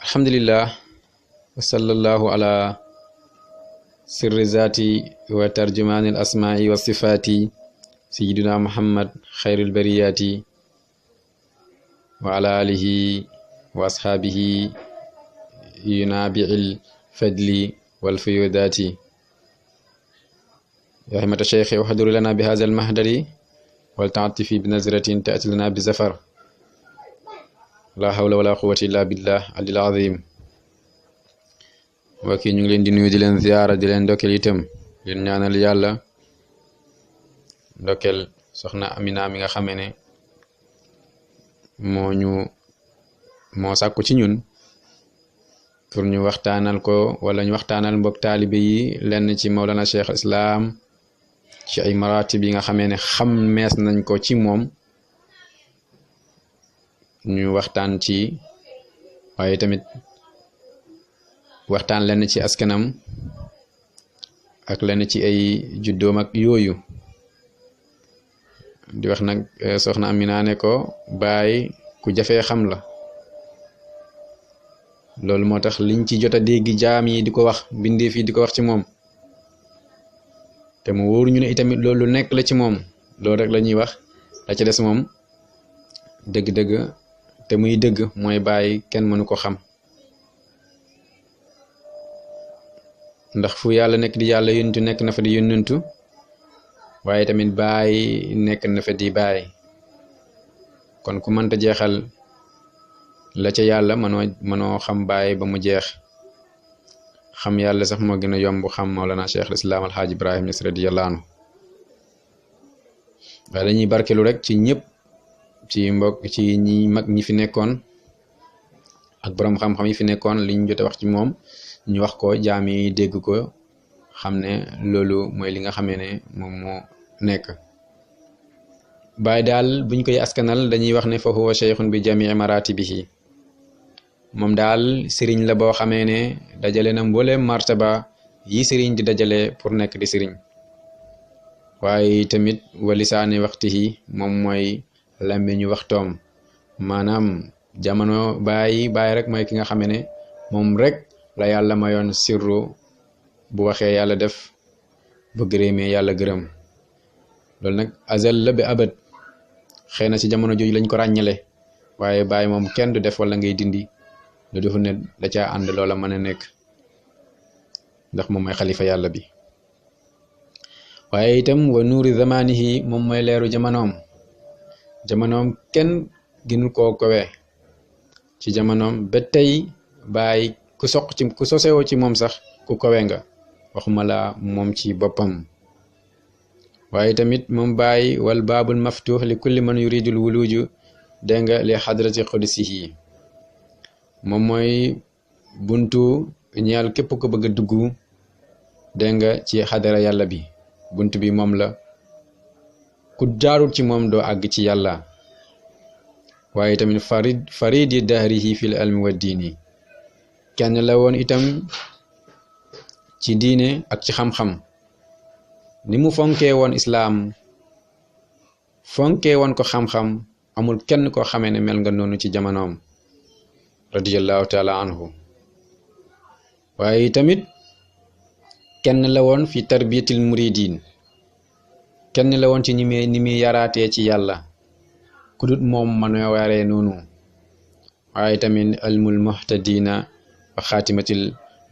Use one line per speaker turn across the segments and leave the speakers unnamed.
alhamdulillah wa sallallahu ala sirri zati wa tarjumaanil asmaai wa sifaati sayyidina muhammad xayril bariyati wa ala alihi wa ashaabihi yunabi'il fadli wal fuyudati ya himata shaykhi uhduri lana bi hadha al mahdari wal ta'attifi bi nazratin ta'ti lana bi zafar la hawla wala quwwata illa billah alil azim mbokk yi ñu ngi leen di nuyu di leen ziyaara di leen ndokkeel itam leen ñaanal yàlla ndokkeel soxna Amina mi nga xamee ne moo sàkku ci ñun pour ñu waxtaanal ko wala ñu waxtaanal mbokk taalibe yi lenn ci Mawlana Cheikh Islam ci ay maratib yi nga xamee ne xam mees nañ ko ci moom ñu waxtaan ci waaye tamit waxtaan lenn ci askanam ak lenn ci ay juddoom ak yooyu di wax nag soxna Amina ne ko baay ku jafee xam la loolu moo tax liñ ci jot a dégg jaam yi di ko wax bindeef yi di ko wax ci moom te mu wóoru ñu ne itamit loolu nekk la ci moom loolu rek la ñuy wax la ca des moom dëgg-dëgg te muy dëgg mooy baay kenn mënu ko xam ndax fu yàlla nekk di yàlla yónentu nekk na fa di yónentu waaye tamit baay nekk na fa di baay kon ku mënta jeexal la ca yàlla mënoo xam baay ba mu jeex xam yàlla sax moo gën a yomb xam Mawlana Cheikh al-Islam Alhaaj Ibrahim Niass radiyallahu anhu waaye dañuy barkelu rek ci ñëpp ci mbokk ci ñi mag ñi fi nekkoon ak boroom xam-xam yi fi nekkoon liñ jot a wax ci moom ñu wax ko jaam yi dégg ko xam ne loolu mooy li nga xamee ne moom moo nekk baay daal buñ koy askanal dañuy wax ne fa huwa cheikhun bi jamii maratibihi moom daal sëriñ la boo xamee ne dajale na mbooleem martaba yi sëriñ di dajale pour nekk di sëriñ waaye tamit walisaani waxtihi moom mooy làmmiñu waxtoom maanaam jamono baay rek mooy ki nga xamee ne moom rek la yàlla mayoon sirru bu waxee yàlla def bu gërëmee yàlla gërëm loolu nag azal la bi abad xëy na ci jamono jooju lañ ko ràññale waaye baay moom kenn du def wala ngay dindi lu defu ne da caa ànd loola mën a nekk ndax moom mooy xalifa yàlla bi waaye itam wa nuuri zamanihi moom mooy leeru jamonoom kenn gënu koo kowe ci jamonoom ba tey baay ku sosewoo ci moom sax ku kowe nga waxuma la moom ci boppam waaye tamit moom baay wal baabul maftuux li kulli man yuridul wuluju dégg nga li xadrati qudsihi moom mooy buntu ñeel képp ko bëgg a dugg dégg nga ci xadara yàlla bi buntu bi moom la ku jaarul ci moom doo àgg ci yàlla waaye tamit faridi dahrihi fil ilmi wa diini kenn la woon itam ci diine ak ci xam-xam ni mu fonkee woon islaam fonkee woon ko xam-xam amul kenn koo xamee ne mel nga noonu ci jamonoom radiyallahu taala anhu waaye tamit kenn la woon fi tarbiyatil muridin kenn la woon ci ni muy yaraatee ci yàlla ku dut moom mënoo waree noonu waaye tamit almul muhtadina wa xaatimatil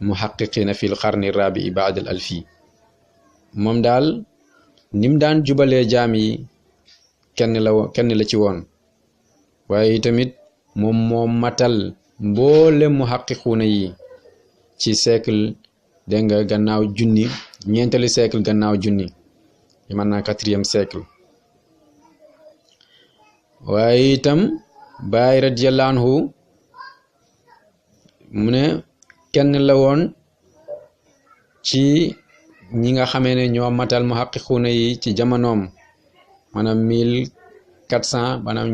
muhaqiqina fil qarni rabii baadal alfi moom daal nim daan jubalee jaam yi kenn la ci woon waaye tamit moom matal mboolem muhaqiquuna yi ci siècle dégg nga gannaaw junni ñeenteelu siècle gannaaw junni yi mën naa 4e siècle waaye itam baay radiyallahu anhu mu ne kenn la woon ci ñi nga xamee ne ñoo matal muhaqiquuna yi ci jamonoom maanaam 1400 maanaam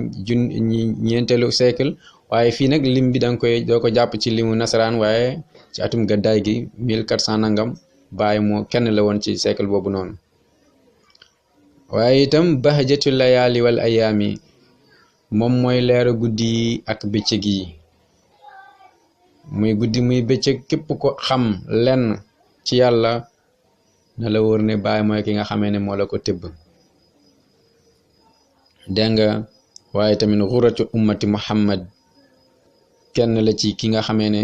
ñeenteelu siècle waaye fii nag lim bi doo ko jàpp ci limu nasaraan waaye ci atum gaddaay gi 1400 nangam baay moo kenn la woon ci siècle boobu noonu waaye itam bahjatu layaali wal ayaami moom mooy leeru guddi ak bëccëg yi muy guddi muy bëccëg képp ko xam lenn ci yàlla na la wóor ne Baay mooy ki nga xamee ne moo la ko tëbb dégg nga waaye tamit xuratu ummati Muhammad kenn la ci ki nga xamee ne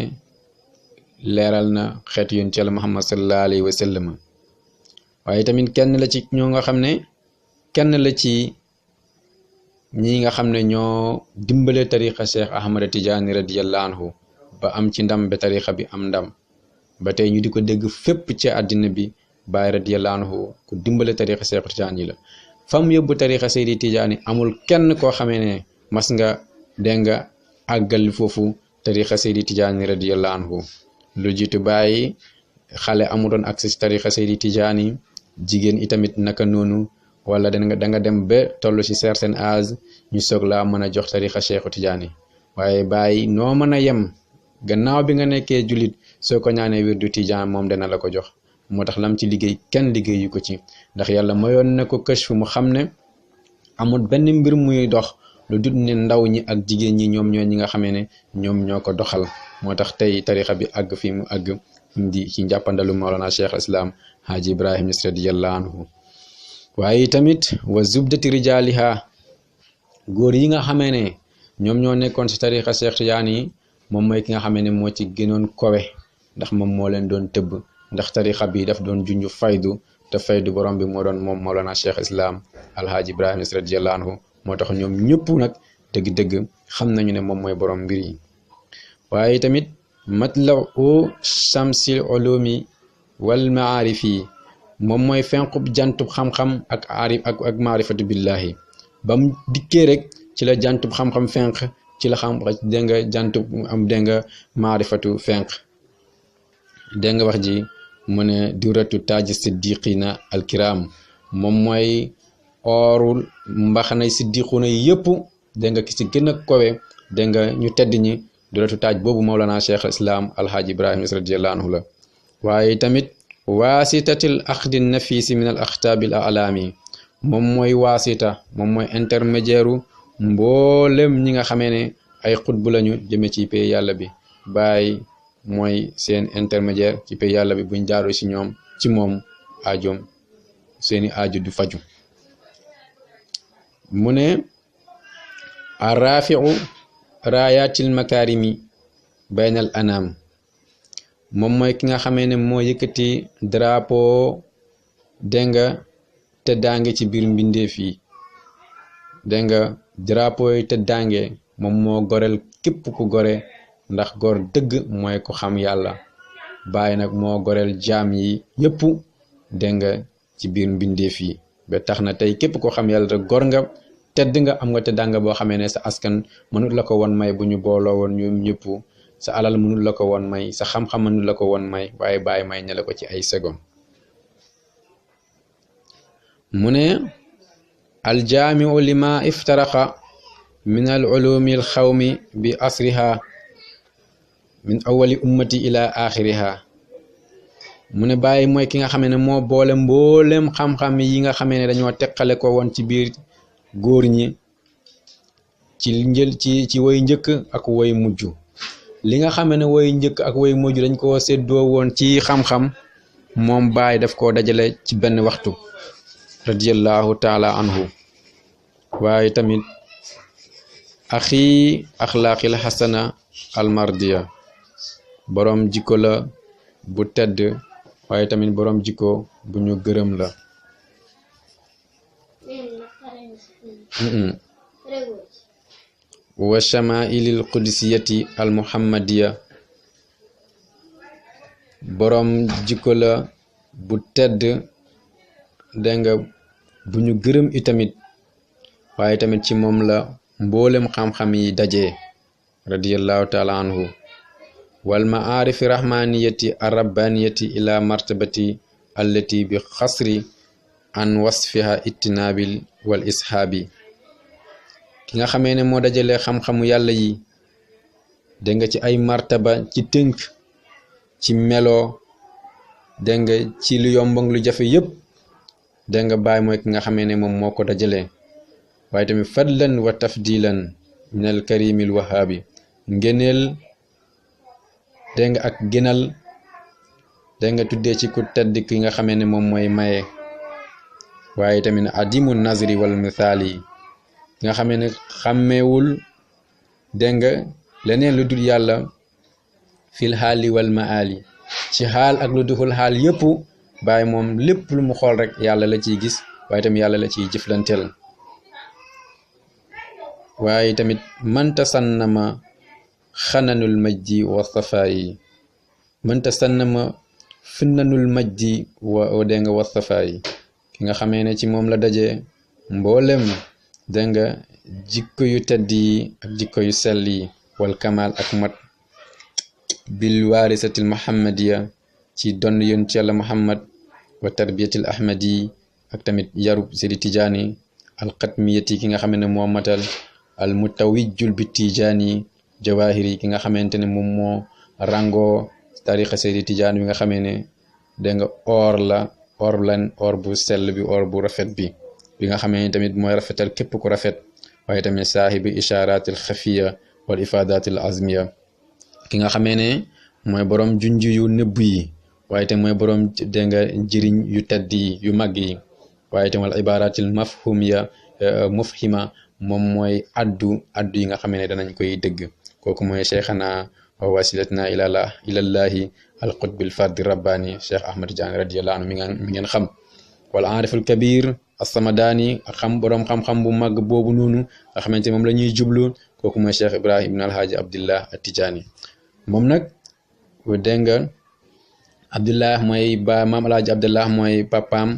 leeral na xeetu yoon ci Yàlla Muhammad sallallahu alayhi wa sallam waaye tamit kenn la ci ñoo nga xam ne kenn la ci ñi nga xam ne ñoo dimbale tariqa Cheikh Ahmad Tidiane radiyallahu anhu ba am ci ndam ba tariqa bi am ndam ba tey ñu di ko dégg fépp ci àddina bi Baay radiyallahu anhu ku dimbale tariqa Cheikh Tidiane yi la fam yóbbu tariqa Seydi Tidiane amul kenn koo xamee ne mas nga dégg nga àggal foofu tariqa Seydi Tidiane radiyallahu anhu lu jiitu Baay xale amutoon accès ci tariqa Seydi Tidiane jigéen itamit naka noonu wala da nga dem ba toll ci certain âge ñu soog laa mën a jox tariqa Cheikh Tidiane waaye Baay noo mën a yem gannaaw bi nga nekkee jullit soo ko ñaanee wirdu Tidiane moom dana la ko jox moo tax lam ci liggéey kenn liggéeyu ko ci ndax yàlla mayoon na ko kashfu mu xam ne amul benn mbir muy dox lu dul ne ndaw ñi ak jigéen ñi ñoom ñoo ñi nga xamee ne ñoom ñoo ko doxal moo tax tey tariqa bi àgg fi mu àgg indi ci njàppandalu Mawlana Cheikh al-Islam Haji Ibrahim Niass radiyallahu anhu waaye tamit wa zubdati rijaaliha góor yi nga xamee ne ñoom ñoo nekkoon ci tariqa Cheikh Tidiane yi moom mooy ki nga xamee ne moo ci gënoon kowe ndax moom moo leen doon tëbb ndax tariqa bi daf doon junj faydu te faydu borom bi moo doon moom Mawlana Cheikh Islam Alhaji Ibrahim Niass radiyallahu anhu moo tax ñoom ñëpp nag dëgg-dëgg xam nañu ne moom mooy borom mbir yi waaye tamit matlau shamsil ulumi wal maarifi moom mooy fenqub jantub xam-xam ak aarif ak maarifatu billahi bam dikkee rek ci la jantub xam-xam fenq ci la xam dégg nga jantub am dégg nga maarifatu fenq dégg nga wax ji mu ne duratu taaji siddiqina alkiram moom mooy oorul mbaxanay siddiquna yëpp dégg nga ki ci gën a kowe dégg nga ñu tedd ñi duratu taaj boobu Mawlana Cheikh al-Islam Alhaji Ibrahim Niass radiyallahu anhu la waaye tamit waasitatil aqdi nafisi min al axtaabil alaami moom mooy waasita moom mooy intermédiaire mboolem ñi nga xamee ne ay xutbu lañu jëme ci pay yàlla bi Baay mooy seen intermédiaire ci pay yàlla bi buñ jaaroo ci ñoom ci moom aajoom seeni aajo du faju mu ne arrafiu raayatil makarimi baynal anam moom mooy ki nga xamee ne moo yëkkati drapeau dégg nga te daange ci biir mbindeef yi dégg nga drapeau yi te daange moom moo goreel képp ku gore ndax gor dëgg mooy ko xam yàlla Baay nag moo goreel jaam yi yëpp dégg nga ci biir mbindeef yi ba tax na tey képp ko xam yàlla rek gor nga tedd nga am nga te danga boo xamee ne sa askan mënut la ko won may bu ñu booloo woon ñoom ñëpp sa alal mënul la ko won may sa xam-xam mënul la ko won may waaye Baay may ña la ko ci ay seconde mu ne aljaamiu lima iftaraqa min al ulumi al xawmi bi asriha min awali ummati ila axiriha mu ne Baay mooy ki nga xamee ne moo boole mboolem xam-xam yi nga xamee ne dañoo teqale ko woon ci biir góor ñi ci woy njëkk ak woy mujj li nga xamee ne woy njëkk ak woy mujj dañ koo séddoo woon ci xam-xam moom Baay daf koo dajale ci benn waxtu radiyallahu taala anhu waaye tamit axi axlaaqil xasana almardiya boroom jikko la bu tedd waaye tamit boroom jikko bu ñu gërëm la wa shamailil qudusiyati al muhammadiya boroom jikko la bu tedd dégg nga bu ñu gërëm itamit waaye tamit ci moom la mboolem xam-xam yi daje radiyallahu taala anhu wal maarifi rahmaniyati arabbaniyati ila martabati allati bi xasri an wasfiha ittinabil wal ishaabi ki nga xamee ne moo dajale xam-xamu yàlla yi dégg nga ci ay martaba ci tënk ci melo dégg nga ci lu yombang lu jafe yépp dégg nga Baay mooy ki nga xamee ne moom moo ko dajale waaye tamit fadlan wa tafdilan min al karimil wahaabi ngeneel dégg nga ak gënal dégg nga tuddee ci ku tedd ki nga xamee ne moom mooy maye waaye tamit adimu nazri wal mithaali nga xamee ne xàmmeewul dégg nga leneen lu dul yàlla fil xaali wal maali ci xaal ak lu duxul xaal yëpp bàyyi moom lépp lu mu xool rek yàlla la ciy gis waaye tamit yàlla la ciy jëflanteel waaye tamit mënta sannama xananul majdi wa safaayi mënta sannama finnanul majdi wa dégg nga wa safaayi ki nga xamee ne ci moom la daje mboolem dégg nga jikko yu tedd yi ak jikko yu sell yi wal kamal ak mat bil waarisatil muhammadiya ci donn yoon ci yàlla muhammad wa tarbiyatil ahmadi ak tamit yarub sidi tijaani al xatmiyati ki nga xam ne moo matal al mutawijjul bi tijaani jawahiri ki nga xamante ne moom moo rango tariqa sidi tijaan bi nga xamee ne dégg nga or bu sell bi or bu rafet bi nga xamee ne tamit mooy rafetal képp ku rafet waaye tamit saahibi isharatil xafiya wal ifadatil azmiya ki nga xamee ne mooy borom junj yu nëbb yi waaye tamit mooy borom dégg nga njëriñ yu tedd yi yu mag yi waaye tamit wal ibaratil mafhumiya mufhima moom mooy addu yi nga xamee ne danañ koy dëgg kooku mooy cheikhana wa wasilatna ilallahi al qutbil fardi rabbani cheikh ahmad Tidiane radiyallahu anhu mi ngeen xam wala ariful kabir as-samadani ak xam borom xam-xam bu mag boobu noonu nga xamante moom la ñuy jublu kooku mooy cheikh ibrahim ibn alhaaji abdillah at-Tijaani moom nag dégg nga abdillah mooy ba maam alhaaji abdillah mooy papaam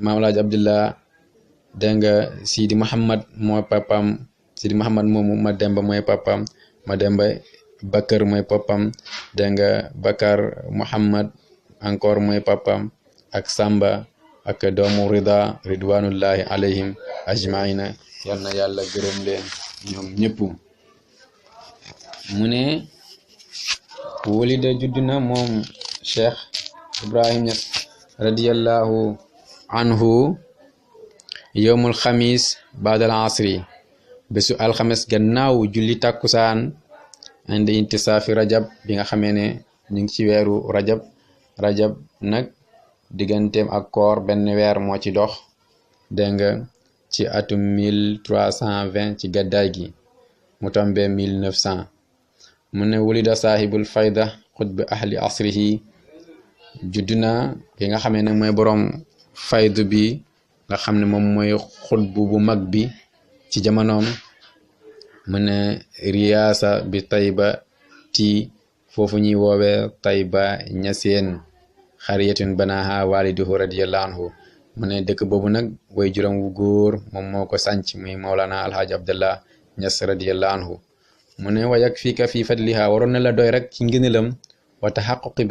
maam alhaaji abdillah dégg nga sidi muhammad mooy papaam sidi muhammad moomu ma demba mooy papaam ma demba bakar mooy papaam dégg nga bakar muhammad encore mooy papaam ak samba ak doomu rida ridwanullahi alayhim ajmaina yal na yàlla gërëm leen ñoom ñëpp mu ne wulida judd na moom cheikh ibrahim Niass radiyallahu anhu yowmul xamis baadal asri bésu alxames gannaaw julli tàkkusaan indi intisaafi rajab bi nga xamee ne ñu ngi ci weeru rajab nag digganteem ak koor benn weer moo ci dox dégg nga ci atum 1320 ci gàddaay gi mu tombe 1900 mu ne wulida saahibul fayda xutb ahli asrihi judduna ki nga xamee ne mooy boroom faydu bi nga xam ne moom mooy xutbu bu mag bi ci jamonoom mu ne riyaasa bi tayba ti foofu ñuy woowee tayba ñaseen xariyatun banaha waliduhu radiyallahu anhu mu ne dëkk boobu nag way juróom wu góor moom moo ko sànc muy Mawlana alhaaji Abdallah Niass radiyallahu anhu mu ne wayak fiika fii fadliha waroon na la doy rek ci ngëneelam wa taxaquqi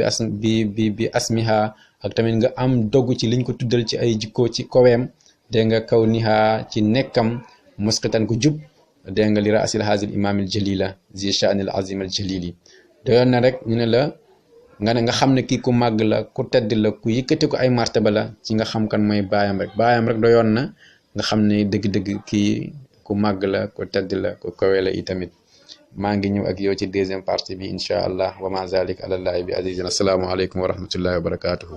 bi asmiha ak tamit nga am dogg ci liñ ko tuddal ci ay jikko ci koweem dégg nga kaw niha ci nekkam musqitan ku jub dégg nga li raasil haazil imaamil jalila zi sha'nil azimil jalili doyoon na rek ñu ne la nga xam ne kii ku màgg la ku tedd la ku yëkkati ko ay martaba la ci nga xam kan mooy baayam rek doyoon na nga xam ne dëgg-dëgg kii ku màgg la ku tedd la ku kawe la itamit maa ngi ñëw ak yow ci deuxième partie bi incha allah wa ma zalik alallahi bi azizin assalaamu aleykum wa rahmatullahi wa barakatuhu